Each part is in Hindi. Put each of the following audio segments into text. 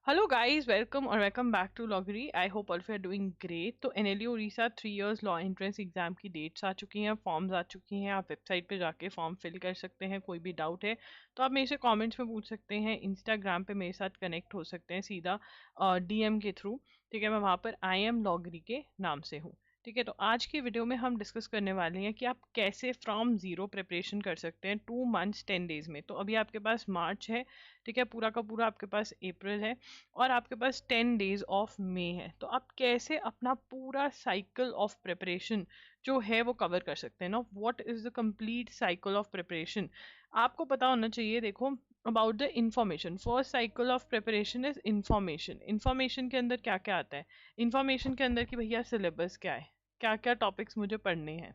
हेलो गाइस, वेलकम और वेलकम बैक टू लॉगरी। I hope all you are doing great. तो NLU Orissa 3 years law entrance exam की डेट्स आ चुकी हैं, फॉर्म्स आ चुकी हैं। आप वेबसाइट पे जाके फॉर्म फिल कर सकते हैं। कोई भी डाउट है तो आप मेरे से कमेंट्स में पूछ सकते हैं। इंस्टाग्राम पे मेरे साथ कनेक्ट हो सकते हैं सीधा डीएम के थ्रू। ठीक है, मैं वहाँ पर आई एम लॉगरी के नाम से हूँ। ठीक है, तो आज की वीडियो में हम डिस्कस करने वाले हैं कि आप कैसे फ्रॉम ज़ीरो प्रिपरेशन कर सकते हैं 2 मंथ्स 10 डेज में। तो अभी आपके पास मार्च है, ठीक है, पूरा का पूरा आपके पास अप्रैल है और आपके पास 10 डेज ऑफ मे है। तो आप कैसे अपना पूरा साइकिल ऑफ प्रिपरेशन जो है वो कवर कर सकते हैं ना। What is the complete cycle of preparation आपको पता होना चाहिए। देखो, about the information, first cycle of preparation is information. Information के अंदर क्या क्या आता है? इंफॉर्मेशन के अंदर कि भैया सिलेबस क्या है, क्या क्या टॉपिक्स मुझे पढ़ने हैं,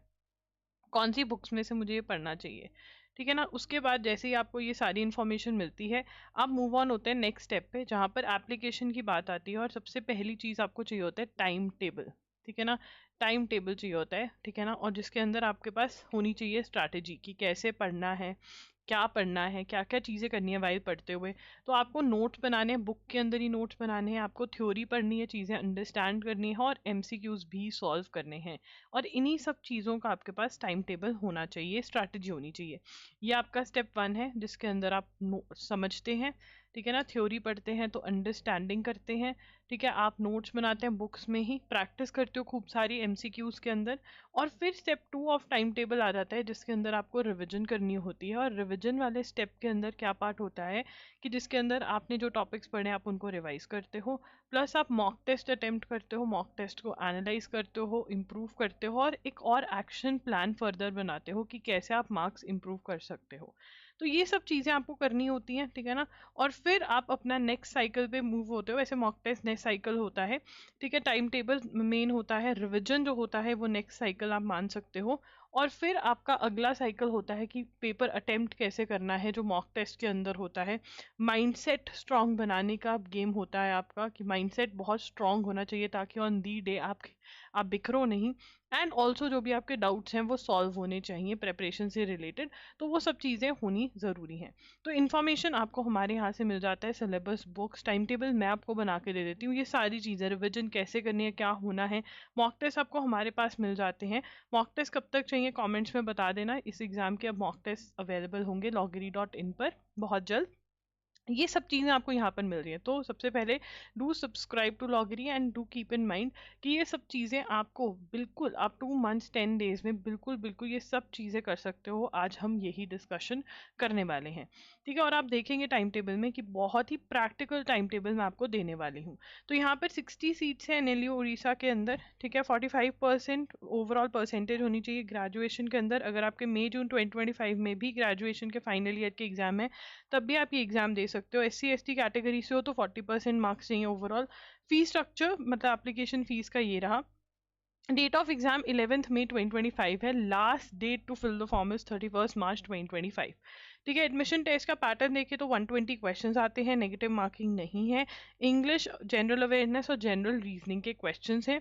कौन सी बुक्स में से मुझे ये पढ़ना चाहिए। ठीक है ना। उसके बाद जैसे ही आपको ये सारी इन्फॉर्मेशन मिलती है, आप मूव ऑन होते हैं नेक्स्ट स्टेप पे, जहाँ पर एप्लीकेशन की बात आती है। और सबसे पहली चीज़ आपको चाहिए होता है टाइम टेबल। ठीक है ना, टाइम टेबल चाहिए होता है। ठीक है ना, और जिसके अंदर आपके पास होनी चाहिए स्ट्रैटेजी कि कैसे पढ़ना है, क्या पढ़ना है, क्या क्या चीज़ें करनी है वाइल पढ़ते हुए। तो आपको नोट्स बनाने हैं, बुक के अंदर ही नोट्स बनाने हैं। आपको थ्योरी पढ़नी है, चीज़ें अंडरस्टैंड करनी है और एमसीक्यूज भी सॉल्व करने हैं। और इन्हीं सब चीज़ों का आपके पास टाइम टेबल होना चाहिए, स्ट्रैटेजी होनी चाहिए। ये आपका स्टेप 1 है, जिसके अंदर आप समझते हैं। ठीक है ना, थ्योरी पढ़ते हैं तो अंडरस्टैंडिंग करते हैं। ठीक है, आप नोट्स बनाते हैं, बुक्स में ही प्रैक्टिस करते हो खूब सारी एमसीक्यूज के अंदर। और फिर स्टेप 2 ऑफ टाइम टेबल आ जाता है, जिसके अंदर आपको रिविजन करनी होती है। और रिविजन वाले स्टेप के अंदर क्या पार्ट होता है कि जिसके अंदर आपने जो टॉपिक्स पढ़े आप उनको रिवाइज करते हो, प्लस आप मॉक टेस्ट अटेम्प्ट करते हो, मॉक टेस्ट को एनालाइज करते हो, इम्प्रूव करते हो और एक और एक्शन प्लान फर्दर बनाते हो कि कैसे आप मार्क्स इम्प्रूव कर सकते हो। तो ये सब चीज़ें आपको करनी होती हैं। ठीक है ना, और फिर आप अपना नेक्स्ट साइकिल पे मूव होते हो। वैसे मॉक टेस्ट नेक्स्ट साइकिल होता है, ठीक है, टाइम टेबल मेन होता है, रिविजन जो होता है वो नेक्स्ट साइकिल आप मान सकते हो। और फिर आपका अगला साइकिल होता है कि पेपर अटेम्प्ट कैसे करना है, जो मॉक टेस्ट के अंदर होता है। माइंडसेट स्ट्रांग बनाने का गेम होता है आपका, कि माइंडसेट बहुत स्ट्रांग होना चाहिए ताकि ऑन दी डे आप बिखरो नहीं। एंड ऑल्सो जो भी आपके डाउट्स हैं वो सॉल्व होने चाहिए प्रेपरेशन से रिलेटेड। तो वो सब चीज़ें होनी ज़रूरी हैं। तो इन्फॉर्मेशन आपको हमारे यहाँ से मिल जाता है, सिलेबस, बुक्स, टाइम टेबल मैं आपको बना के दे देती हूँ। ये सारी चीज़ें, रिविजन कैसे करनी है, क्या होना है, मॉक टेस्ट आपको हमारे पास मिल जाते हैं। मॉक टेस्ट कब तक चाहिए कमेंट्स में बता देना। इस एग्ज़ाम के अब मॉक टेस्ट अवेलेबल होंगे loggery.in पर बहुत जल्द। ये सब चीज़ें आपको यहाँ पर मिल रही हैं। तो सबसे पहले डू सब्सक्राइब टू लॉगरी and do keep in mind कि ये सब चीज़ें आपको बिल्कुल आप 2 मंथ्स 10 डेज में बिल्कुल बिल्कुल ये सब चीज़ें कर सकते हो। आज हम यही डिस्कशन करने वाले हैं। ठीक है, और आप देखेंगे टाइम टेबल में कि बहुत ही प्रैक्टिकल टाइम टेबल मैं आपको देने वाली हूँ। तो यहाँ पर 60 सीट्स हैं एनएलयू उड़ीसा के अंदर। ठीक है, 45% ओवरऑल परसेंटेज होनी चाहिए ग्रेजुएशन के अंदर। अगर आपके मई जून 2025 में भी ग्रेजुएशन के फाइनल ईयर के एग्जाम है तब भी आप ये एग्जाम दे सकते हो। SC ST कैटेगरी से हो तो 40% मार्क्स चाहिए ओवरऑल। फीस स्ट्रक्चर मतलब एप्लीकेशन फीस का ये रहा। डेट ऑफ एग्जाम 11 मई 2025 है। Last date to fill the form is 31 March 2025। ठीक है, एडमिशन टेस्ट का पैटर्न देखें तो 120 क्वेश्चंस आते हैं, नेगेटिव मार्किंग नहीं है। इंग्लिश, जनरल अवेयरनेस और जनरल रीजनिंग के क्वेश्चंस हैं।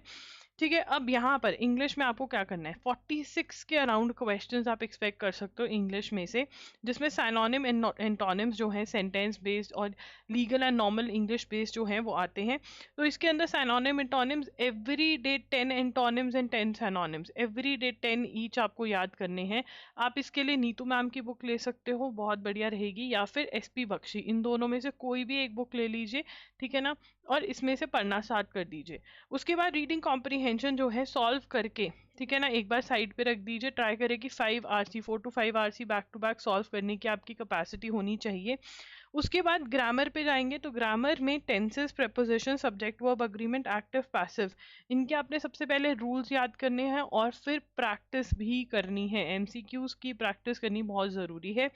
ठीक है, अब यहाँ पर इंग्लिश में आपको क्या करना है, 46 के अराउंड क्वेश्चंस आप एक्सपेक्ट कर सकते हो इंग्लिश में से, जिसमें साइनोनिम एंड एंटोनिम्स जो हैं सेंटेंस बेस्ड और legal and normal English based जो हैं वो आते हैं। तो इसके अंदर synonym antonyms, every day 10 antonyms and 10 synonyms, every day 10 each आपको याद करने हैं। आप इसके लिए नीतू मैम की बुक ले सकते हो, बहुत बढ़िया रहेगी, या फिर SP बख्शी, इन दोनों में से कोई भी एक बुक ले लीजिए। ठीक है ना, और इसमें से पढ़ना स्टार्ट कर दीजिए। उसके बाद रीडिंग कॉम्प्रीहेंशन जो है सॉल्व करके, ठीक है ना, एक बार साइड पे रख दीजिए। ट्राई करें कि 5 RC 4 to 5 RC back to back solve करने की आपकी कैपेसिटी होनी चाहिए। उसके बाद ग्रामर पे जाएंगे तो ग्रामर में tenses, preposition, subject verb agreement, active passive, इनके आपने सबसे पहले रूल्स याद करने हैं और फिर प्रैक्टिस भी करनी है। MCQs की प्रैक्टिस करनी बहुत ज़रूरी है।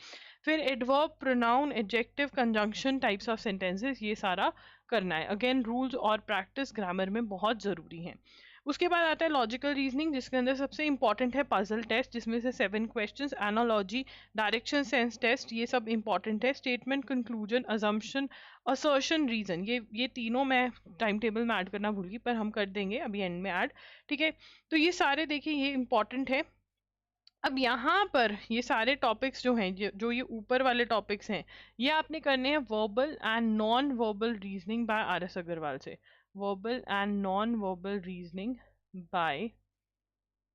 फिर adverb, pronoun, adjective, conjunction, types of sentences, ये सारा करना है। अगेन रूल्स और प्रैक्टिस ग्रामर में बहुत ज़रूरी है। उसके बाद आता है लॉजिकल रीजनिंग, जिसके अंदर सबसे इंपॉर्टेंट है पजल टेस्ट, जिसमें से 7 questions, analogy, direction sense test, ये सब इंपॉर्टेंट है। Statement, conclusion, assumption, assertion, reason, ये तीनों मैं टाइम टेबल में ऐड करना भूल गई, पर हम कर देंगे अभी एंड में ऐड। ठीक है, तो ये सारे देखिए ये इंपॉर्टेंट है। अब यहाँ पर ये सारे टॉपिक्स जो हैं, जो ये ऊपर वाले टॉपिक्स हैं, ये आपने करने हैं verbal and non verbal reasoning by R S Agarwal से। Verbal and non verbal reasoning by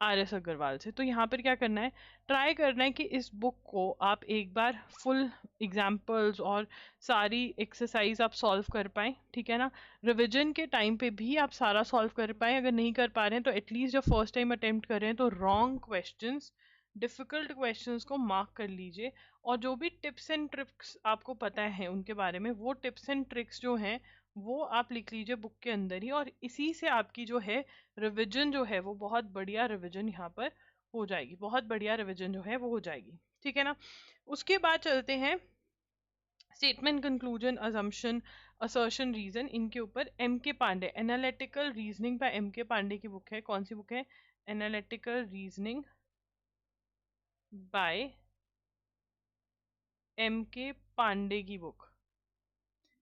R S Agarwal से। तो यहाँ पर क्या करना है, ट्राई करना है कि इस बुक को आप एक बार फुल एग्जाम्पल्स और सारी एक्सरसाइज आप सॉल्व कर पाएँ, ठीक है ना। रिविजन के टाइम पे भी आप सारा सॉल्व कर पाएँ। अगर नहीं कर पा रहे हैं तो एटलीस्ट जब फर्स्ट टाइम अटेम्प्ट कर रहे हैं तो रॉन्ग क्वेश्चंस, डिफिकल्ट क्वेश्चंस को मार्क कर लीजिए। और जो भी टिप्स एंड ट्रिक्स आपको पता है उनके बारे में, वो टिप्स एंड ट्रिक्स जो हैं वो आप लिख लीजिए बुक के अंदर ही, और इसी से आपकी जो है रिविजन जो है वो बहुत बढ़िया रिविजन यहाँ पर हो जाएगी, बहुत बढ़िया रिविजन जो है वो हो जाएगी, ठीक है ना। उसके बाद चलते हैं statement, conclusion, assumption, assertion, reason, इनके ऊपर। M K Pandey, analytical reasoning by M K Pandey की बुक है। कौन सी बुक है? Analytical reasoning by M K Pandey की बुक,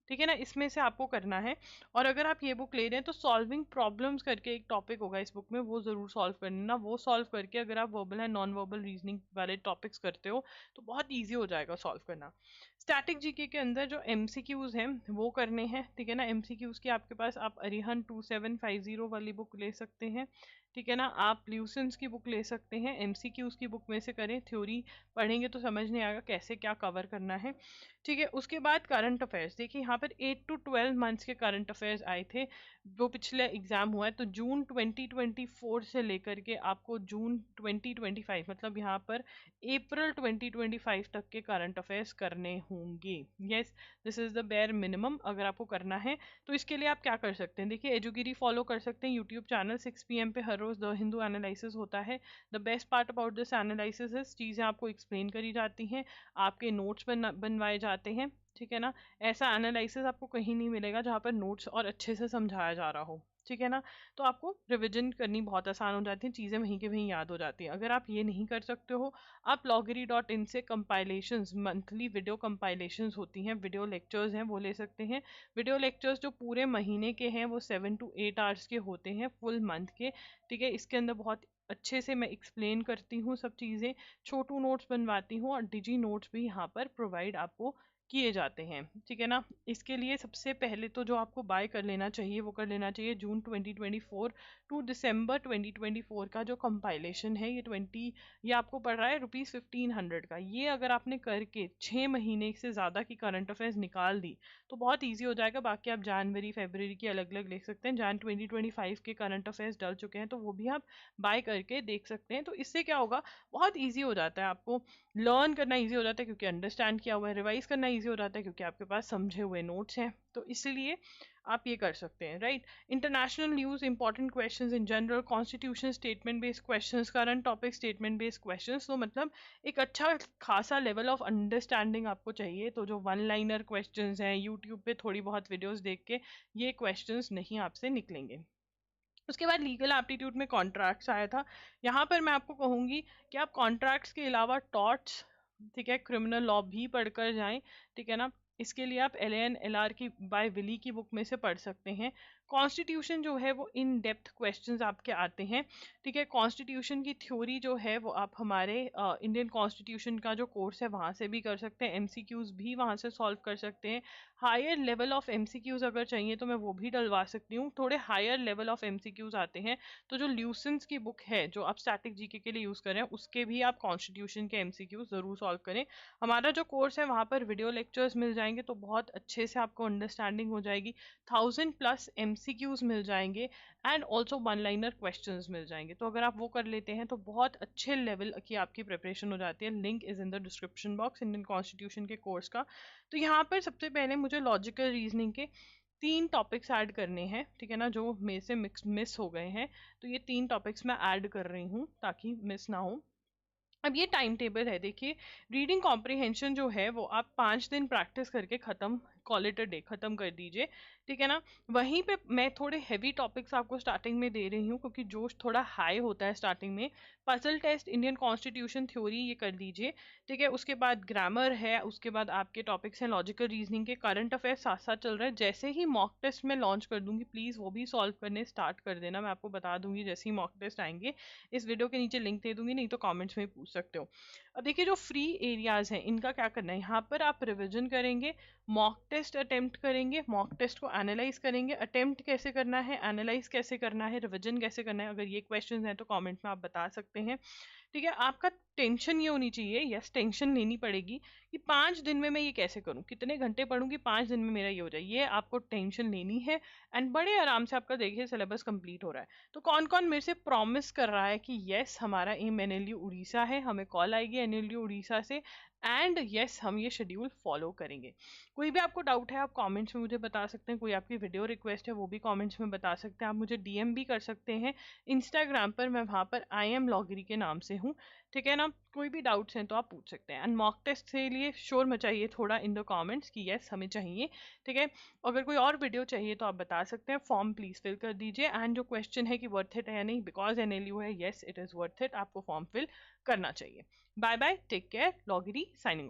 ठीक है ना। इसमें से आपको करना है। और अगर आप ये बुक ले रहे हैं तो सॉल्विंग प्रॉब्लम्स करके एक टॉपिक होगा इस बुक में, वो जरूर सॉल्व करना। वो सॉल्व करके अगर आप verbal and non verbal reasoning वाले टॉपिक्स करते हो तो बहुत ईजी हो जाएगा सॉल्व करना। स्टैटिक जीके के अंदर जो एमसीक्यूज हैं वो करने हैं, ठीक है ना। एमसीक्यूज की आपके पास, आप अरिहंत 2750 वाली बुक ले सकते हैं, ठीक है ना। आप ल्यूसेंस की बुक ले सकते हैं। एमसीक्यूज की बुक में से करें, थ्योरी पढ़ेंगे तो समझ नहीं आएगा कैसे क्या कवर करना है, ठीक है। उसके बाद करंट अफेयर्स, देखिए यहाँ पर 8 to 12 मंथ्स के करंट अफेयर्स आए थे जो पिछले एग्जाम हुआ है। तो जून 2024 से लेकर के आपको जून 2025, मतलब यहाँ पर अप्रैल 2025 तक के करंट अफेयर्स करने होंगे। Yes, this is the bare minimum अगर आपको करना है। तो इसके लिए आप क्या कर सकते हैं, देखिए एजुगिरी फॉलो कर सकते हैं, यूट्यूब चैनल 6 PM पे हर रोज द हिंदू एनालिसिस होता है। The best part about this analysis is, चीज़ें आपको एक्सप्लेन करी जाती हैं, आपके नोट्स बनवाए जाते हैं, ठीक है ना। ऐसा एनालिसिस आपको कहीं नहीं मिलेगा जहाँ पर नोट्स और अच्छे से समझाया जा रहा हो, ठीक है ना। तो आपको रिविजन करनी बहुत आसान हो जाती है, चीज़ें वहीं के वहीं याद हो जाती हैं। अगर आप ये नहीं कर सकते हो, आप loggery.in से कंपाइलेशंस, मंथली वीडियो कंपाइलेशंस होती हैं, वीडियो लेक्चर्स हैं, वो ले सकते हैं। वीडियो लेक्चर्स जो पूरे महीने के हैं वो 7 to 8 आवर्स के होते हैं फुल मंथ के, ठीक है। इसके अंदर बहुत अच्छे से मैं एक्सप्लेन करती हूँ सब चीज़ें, छोटू नोट्स बनवाती हूँ, और डिजी नोट्स भी यहाँ पर प्रोवाइड आपको किए जाते हैं, ठीक है ना। इसके लिए सबसे पहले तो जो आपको बाय कर लेना चाहिए वो कर लेना चाहिए जून 2024 टू दिसंबर 2024 का जो कंपाइलेशन है। ये आपको पड़ रहा है ₹1500 का। ये अगर आपने करके 6 महीने से ज़्यादा की करंट अफेयर्स निकाल दी तो बहुत ईजी हो जाएगा। बाकी आप जनवरी फरवरी की अलग अलग लिख सकते हैं। जैन 2025 के करंट अफेयर्स डल चुके हैं तो वो भी आप बाय करके देख सकते हैं। तो इससे क्या होगा, बहुत ईजी हो जाता है, आपको लर्न करना ईजी हो जाता है क्योंकि अंडरस्टैंड किया हुआ है, रिवाइज करना ईजी हो जाता है क्योंकि आपके पास समझे हुए नोट्स हैं। तो इसलिए आप ये कर सकते हैं, right. International news, important questions in general, constitution, statement based questions, current topic, statement based questions. तो मतलब एक अच्छा खासा लेवल ऑफ अंडरस्टैंडिंग आपको चाहिए। तो जो वन लाइनर क्वेश्चंस हैं, यूट्यूब पे थोड़ी बहुत वीडियोस देख के ये क्वेश्चंस नहीं आपसे निकलेंगे। उसके बाद लीगल एप्टीट्यूड में कॉन्ट्रैक्ट्स आया था। यहाँ पर मैं आपको कहूँगी कि आप कॉन्ट्रैक्ट्स के अलावा टॉर्ट्स, ठीक है, क्रिमिनल लॉ भी पढ़कर जाएं, ठीक है ना। इसके लिए आप LAN LR की बाय विली की बुक में से पढ़ सकते हैं। कॉन्स्टिट्यूशन जो है वो इन डेप्थ क्वेश्चंस आपके आते हैं, ठीक है। कॉन्स्टिट्यूशन की थ्योरी जो है वो आप हमारे इंडियन कॉन्स्टिट्यूशन का जो कोर्स है वहाँ से भी कर सकते हैं, MCQs भी वहाँ से सॉल्व कर सकते हैं। हायर लेवल ऑफ MCQs अगर चाहिए तो मैं वो भी डलवा सकती हूँ। थोड़े हायर लेवल ऑफ MCQs आते हैं तो जो ल्यूसेंस की बुक है जो आप स्टैटिक जीके के लिए यूज़ कर रहे हैं उसके भी आप कॉन्स्टिट्यूशन के MCQs ज़रूर सॉल्व करें। हमारा जो कोर्स है वहाँ पर वीडियो लेक्चर्स मिल जाएंगे तो बहुत अच्छे से आपको अंडरस्टैंडिंग हो जाएगी। 1000+ MCQs मिल जाएंगे and also one liner questions मिल जाएंगे। तो अगर आप वो कर लेते हैं तो बहुत अच्छे लेवल की आपकी प्रिपरेशन हो जाती है। Link is in the description box Indian constitution के कोर्स का। तो यहाँ पर सबसे पहले मुझे लॉजिकल रीजनिंग के 3 टॉपिक्स ऐड करने हैं, ठीक है ना, जो मेरे से मिस हो गए हैं। तो ये 3 टॉपिक्स मैं ऐड कर रही हूँ ताकि मिस ना हो। अब ये टाइम टेबल है, देखिए रीडिंग कॉम्प्रिहेंशन जो है वो आप 5 दिन प्रैक्टिस करके ख़त्म कॉल इट अ डे, खत्म कर दीजिए, ठीक है ना। वहीं पे मैं थोड़े हैवी टॉपिक्स आपको स्टार्टिंग में दे रही हूँ क्योंकि जोश थोड़ा हाई होता है स्टार्टिंग में। Puzzle test, Indian constitution theory, ये कर लीजिए, ठीक है। उसके बाद ग्रामर है, उसके बाद आपके टॉपिक्स हैं लॉजिकल रीजनिंग के, करंट अफेयर साथ साथ चल रहा है। जैसे ही मॉक टेस्ट में लॉन्च कर दूंगी प्लीज वो भी सॉल्व करने स्टार्ट कर देना, मैं आपको बता दूंगी जैसे ही मॉक टेस्ट आएंगे। इस वीडियो के नीचे लिंक दे दूंगी, नहीं तो कमेंट्स में पूछ सकते हो। अब देखिए जो फ्री एरियाज हैं इनका क्या करना है, यहाँ पर आप रिविजन करेंगे, मॉक टेस्ट अटेम्प्ट करेंगे, मॉक टेस्ट को एनालाइज करेंगे, अटेम्प्ट कैसे करना है, एनालाइज कैसे करना है, रिविजन कैसे करना है। अगर ये क्वेश्चंस हैं तो कमेंट में आप बता सकते हैं, ठीक है। आपका टेंशन ये होनी चाहिए, यस टेंशन लेनी पड़ेगी कि 5 दिन में मैं ये कैसे करूं, कितने घंटे पढूंगी 5 दिन में मेरा ये हो जाए, ये आपको टेंशन लेनी है। एंड बड़े आराम से आपका देखिए सिलेबस कंप्लीट हो रहा है। तो कौन कौन मेरे से प्रॉमिस कर रहा है कि यस हमारा एम एनएलयू उड़ीसा है, हमें कॉल आएगी एनएलयू उड़ीसा से, एंड यस हम ये शेड्यूल फॉलो करेंगे। कोई भी आपको डाउट है आप कमेंट्स में मुझे बता सकते हैं, कोई आपकी वीडियो रिक्वेस्ट है वो भी कमेंट्स में बता सकते हैं, आप मुझे डीएम भी कर सकते हैं इंस्टाग्राम पर, मैं वहाँ पर आई एम लॉगरी के नाम से हूँ, ठीक है ना। कोई भी डाउट्स हैं तो आप पूछ सकते हैं। एंड मॉक टेस्ट के लिए शोर मचाइए थोड़ा इन द कमेंट्स कि यस हमें चाहिए, ठीक है। अगर कोई और वीडियो चाहिए तो आप बता सकते हैं, फॉर्म प्लीज फिल कर दीजिए। एंड जो क्वेश्चन है कि वर्थ इट है या नहीं, बिकॉज एनएलयू है, yes it is worth it, आपको फॉर्म फिल करना चाहिए। बाय बाय, टेक केयर, लॉगरी साइनिंग ऑफ।